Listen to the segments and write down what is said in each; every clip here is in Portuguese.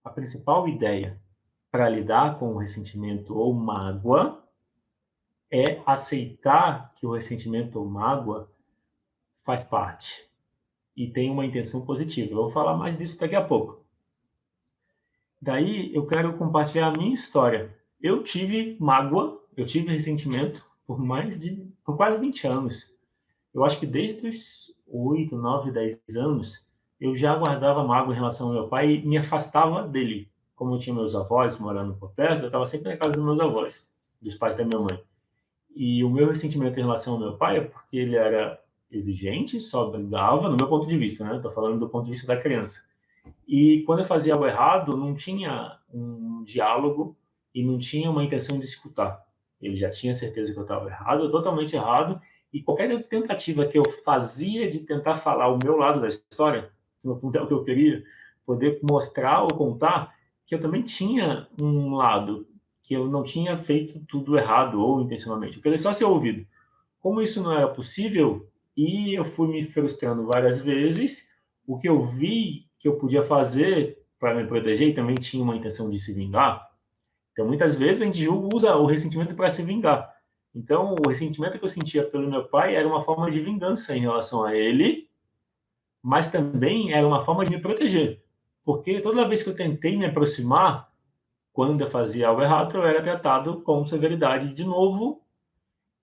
A principal ideia para lidar com o ressentimento ou mágoa é aceitar que o ressentimento ou mágoa faz parte e tem uma intenção positiva. Eu vou falar mais disso daqui a pouco. Daí eu quero compartilhar a minha história. Eu tive mágoa, eu tive ressentimento por quase 20 anos. Eu acho que desde os 8, 9, 10 anos, eu já guardava mágoa em relação ao meu pai e me afastava dele. Como eu tinha meus avós morando por perto, eu estava sempre na casa dos meus avós, dos pais da minha mãe. E o meu ressentimento em relação ao meu pai é porque ele era exigente, só brigava, no meu ponto de vista, né? Estou falando do ponto de vista da criança. E quando eu fazia algo errado, não tinha um diálogo e não tinha uma intenção de escutar. Ele já tinha certeza que eu estava errado, totalmente errado, e qualquer tentativa que eu fazia de tentar falar o meu lado da história, que no fundo é o que eu queria, poder mostrar ou contar que eu também tinha um lado, que eu não tinha feito tudo errado ou intencionalmente. Eu queria só ser ouvido. Como isso não era possível, e eu fui me frustrando várias vezes, o que eu vi que eu podia fazer para me proteger, e também tinha uma intenção de se vingar. Então, muitas vezes a gente usa o ressentimento para se vingar. Então, o ressentimento que eu sentia pelo meu pai era uma forma de vingança em relação a ele, mas também era uma forma de me proteger. Porque toda vez que eu tentei me aproximar, quando eu fazia algo errado, eu era tratado com severidade de novo,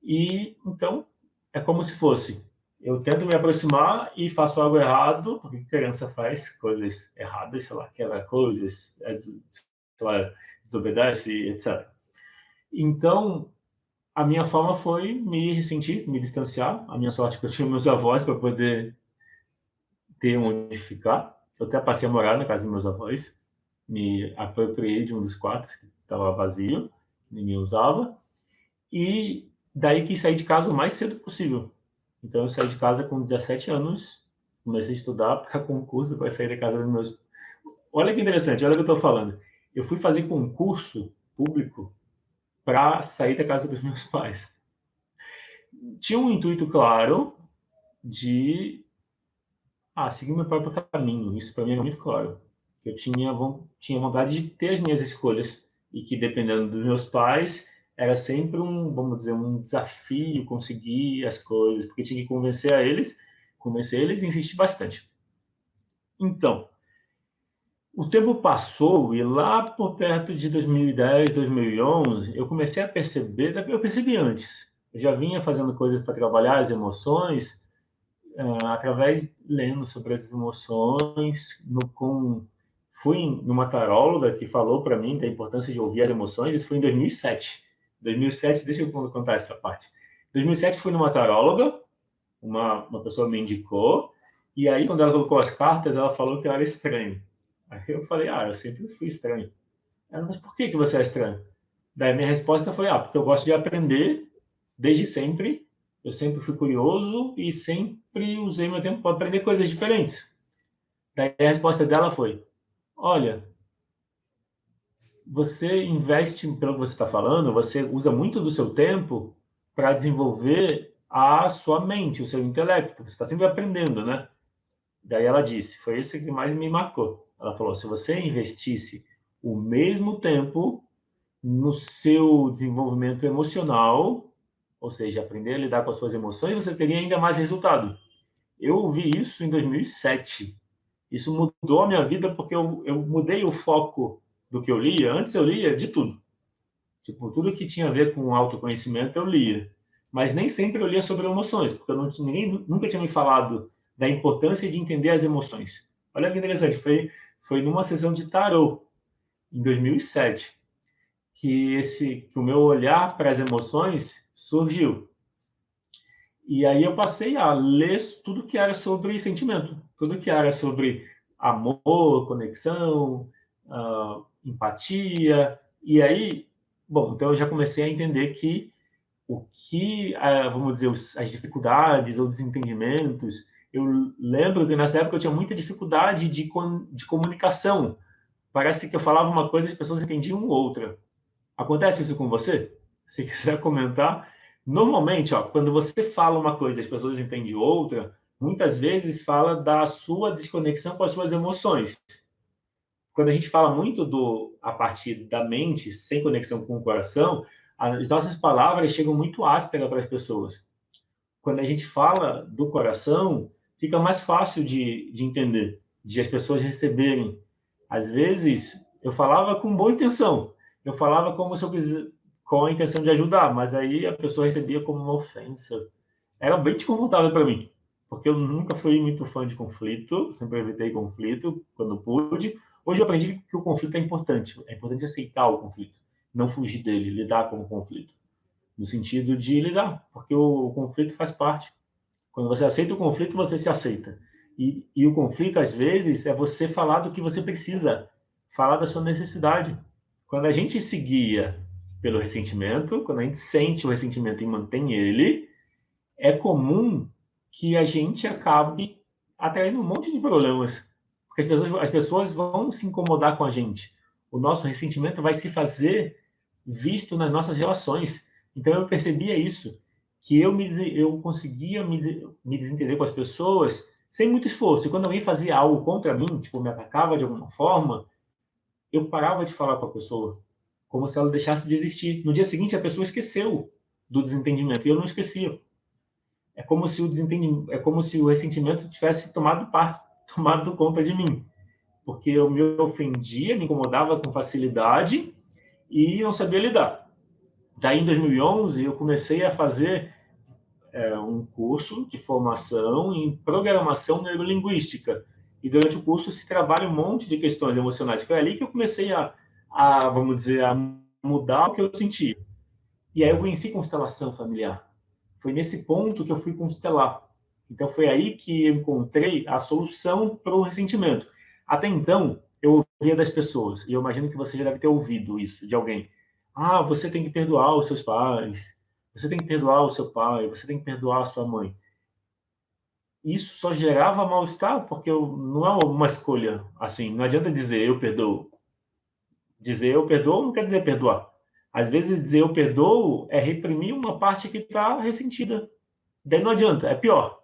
e então é como se fosse: eu tento me aproximar e faço algo errado, porque criança faz coisas erradas, sei lá, quebra coisas, sei lá, desobedece, etc. Então, a minha forma foi me ressentir, me distanciar. A minha sorte é que eu tinha meus avós para poder ter onde ficar. Eu até passei a morar na casa dos meus avós, me apropriei de um dos quartos que estava vazio, ninguém usava, e daí quis sair de casa o mais cedo possível. Então eu saí de casa com 17 anos, comecei a estudar para concurso, para sair da casa dos meus... Olha que interessante, olha o que eu estou falando. Eu fui fazer concurso público para sair da casa dos meus pais. Tinha um intuito claro de seguir meu próprio caminho. Isso para mim era muito claro. Eu tinha vontade de ter as minhas escolhas e que, dependendo dos meus pais, era sempre vamos dizer, um desafio conseguir as coisas, porque tinha que convencer eles e insistir bastante. Então, o tempo passou e lá por perto de 2010, 2011, eu comecei a perceber, eu percebi antes, eu já vinha fazendo coisas para trabalhar as emoções, através lendo sobre as emoções, fui numa taróloga que falou para mim da importância de ouvir as emoções, isso foi em 2007. 2007, deixa eu contar essa parte. Em 2007 fui numa taróloga, uma pessoa me indicou, e aí quando ela colocou as cartas, ela falou que eu era estranho. Aí eu falei, eu sempre fui estranho. Ela, mas por que você é estranho? Daí minha resposta foi, porque eu gosto de aprender desde sempre. Eu sempre fui curioso e sempre usei meu tempo para aprender coisas diferentes. Daí a resposta dela foi, olha, você investe, pelo que você está falando, você usa muito do seu tempo para desenvolver a sua mente, o seu intelecto. Você está sempre aprendendo, né? Daí ela disse, foi isso que mais me marcou. Ela falou, se você investisse o mesmo tempo no seu desenvolvimento emocional, ou seja, aprender a lidar com as suas emoções, você teria ainda mais resultado. Eu vi isso em 2007. Isso mudou a minha vida porque eu mudei o foco do que eu lia. Antes eu lia de tudo. Tipo, tudo que tinha a ver com autoconhecimento eu lia. Mas nem sempre eu lia sobre emoções, porque ninguém nunca tinha me falado da importância de entender as emoções. Olha que interessante, foi numa sessão de tarô, em 2007, que o meu olhar para as emoções surgiu. E aí eu passei a ler tudo que era sobre sentimento, tudo que era sobre amor, conexão, empatia. E aí, bom, então eu já comecei a entender que vamos dizer, as dificuldades ou desentendimentos, eu lembro que nessa época eu tinha muita dificuldade de comunicação. Parece que eu falava uma coisa e as pessoas entendiam outra. Acontece isso com você? Se quiser comentar. Normalmente, quando você fala uma coisa e as pessoas entendem outra, muitas vezes fala da sua desconexão com as suas emoções. quando a gente fala muito a partir da mente, sem conexão com o coração, as nossas palavras chegam muito ásperas para as pessoas. Quando a gente fala do coração, fica mais fácil de entender, de as pessoas receberem. Às vezes, eu falava com boa intenção, eu falava como se eu com a intenção de ajudar, mas aí a pessoa recebia como uma ofensa. Era bem desconfortável para mim, porque eu nunca fui muito fã de conflito, sempre evitei conflito quando pude. Hoje eu aprendi que o conflito é importante aceitar o conflito, não fugir dele, lidar com o conflito, no sentido de lidar, porque o conflito faz parte. Quando você aceita o conflito, você se aceita. E o conflito, às vezes, é você falar do que você precisa, falar da sua necessidade. Quando a gente se guia pelo ressentimento, quando a gente sente o ressentimento e mantém ele, é comum que a gente acabe atraindo um monte de problemas. Porque as pessoas vão se incomodar com a gente. O nosso ressentimento vai se fazer visto nas nossas relações. Então eu percebia isso, que eu conseguia me desentender com as pessoas sem muito esforço. E quando alguém fazia algo contra mim, tipo, me atacava de alguma forma, eu parava de falar com a pessoa, como se ela deixasse de existir. No dia seguinte, a pessoa esqueceu do desentendimento, e eu não esquecia. É como se o ressentimento tivesse tomado conta de mim, porque eu me ofendia, me incomodava com facilidade e não sabia lidar. Daí, em 2011, eu comecei a fazer um curso de formação em programação neurolinguística. E durante o curso se trabalha um monte de questões emocionais. Foi ali que eu comecei vamos dizer, a mudar o que eu sentia. E aí eu conheci constelação familiar. Foi nesse ponto que eu fui constelar. Então foi aí que eu encontrei a solução para o ressentimento. Até então, eu ouvia das pessoas, e eu imagino que você já deve ter ouvido isso de alguém. Ah, você tem que perdoar os seus pais, você tem que perdoar o seu pai, você tem que perdoar a sua mãe. Isso só gerava mal-estar, porque não é uma escolha assim. Não adianta dizer eu perdoo. Dizer eu perdoo não quer dizer perdoar. Às vezes dizer eu perdoo é reprimir uma parte que está ressentida. Daí não adianta, é pior.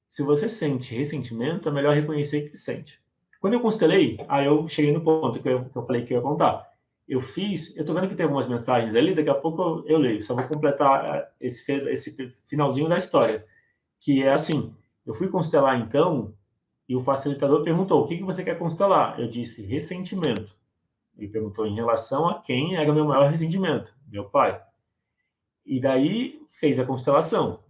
Se você sente ressentimento, é melhor reconhecer que sente. Quando eu constelei, aí eu cheguei no ponto que eu falei que eu ia contar. Eu tô vendo que tem algumas mensagens ali, daqui a pouco eu leio, só vou completar esse finalzinho da história, que é assim, eu fui constelar então, e o facilitador perguntou, o que você quer constelar? Eu disse, ressentimento. Ele perguntou em relação a quem era o meu maior ressentimento, meu pai. E daí fez a constelação.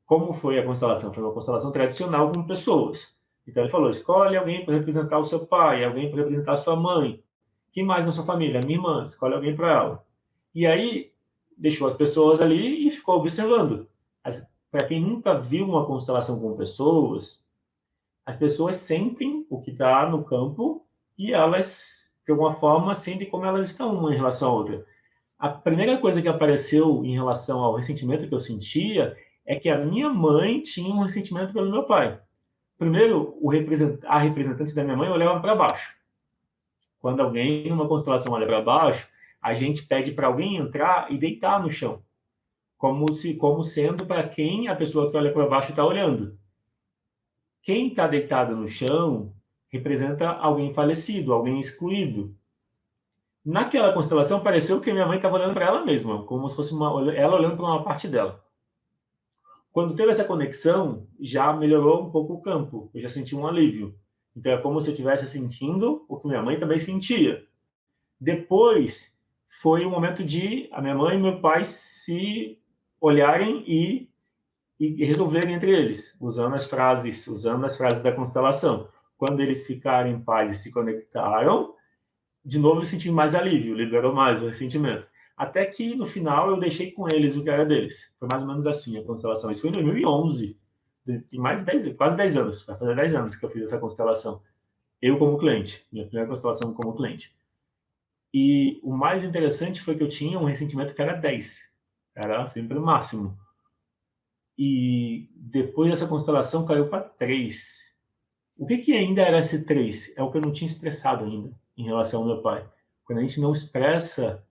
Como foi a constelação? Foi uma constelação tradicional com pessoas. Então ele falou: escolhe alguém para representar o seu pai, alguém para representar a sua mãe. Quem mais na sua família? Minha irmã, escolhe alguém para ela. E aí deixou as pessoas ali e ficou observando. Para quem nunca viu uma constelação com pessoas, as pessoas sentem o que está no campo e elas, de alguma forma, sentem como elas estão uma em relação à outra. A primeira coisa que apareceu em relação ao ressentimento que eu sentia é que a minha mãe tinha um ressentimento pelo meu pai. Primeiro, a representante da minha mãe olhava para baixo. Quando alguém numa constelação olha para baixo, a gente pede para alguém entrar e deitar no chão, como sendo para quem a pessoa que olha para baixo está olhando. Quem está deitado no chão representa alguém falecido, alguém excluído. Naquela constelação, pareceu que minha mãe estava olhando para ela mesma, como se fosse ela olhando para uma parte dela. Quando teve essa conexão, já melhorou um pouco o campo, eu já senti um alívio. Então é como se eu estivesse sentindo o que minha mãe também sentia. Depois, foi um momento de a minha mãe e meu pai se olharem e resolverem entre eles, usando as frases da constelação. Quando eles ficaram em paz e se conectaram, de novo eu senti mais alívio, liberou mais o ressentimento. Até que no final eu deixei com eles o que era deles. Foi mais ou menos assim a constelação. Isso foi em 2011. Tem mais de 10, quase 10 anos. Vai fazer 10 anos que eu fiz essa constelação. Eu como cliente. Minha primeira constelação como cliente. E o mais interessante foi que eu tinha um ressentimento que era 10. Era sempre o máximo. E depois dessa constelação caiu para 3. O que ainda era esse 3? É o que eu não tinha expressado ainda em relação ao meu pai. Quando a gente não expressa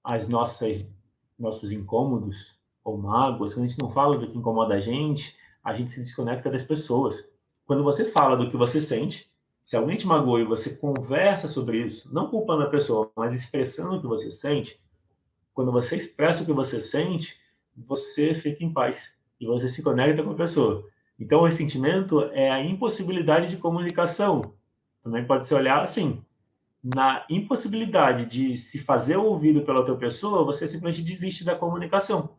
as nossos incômodos ou mágoas, quando a gente não fala do que incomoda a gente se desconecta das pessoas. Quando você fala do que você sente, Se alguém te magoou e você conversa sobre isso, não culpando a pessoa, mas expressando o que você sente, quando você expressa o que você sente, você fica em paz e você se conecta com a pessoa. Então, o ressentimento é a impossibilidade de comunicação. Também pode ser olhar assim, na impossibilidade de se fazer ouvido pela outra pessoa, você simplesmente desiste da comunicação.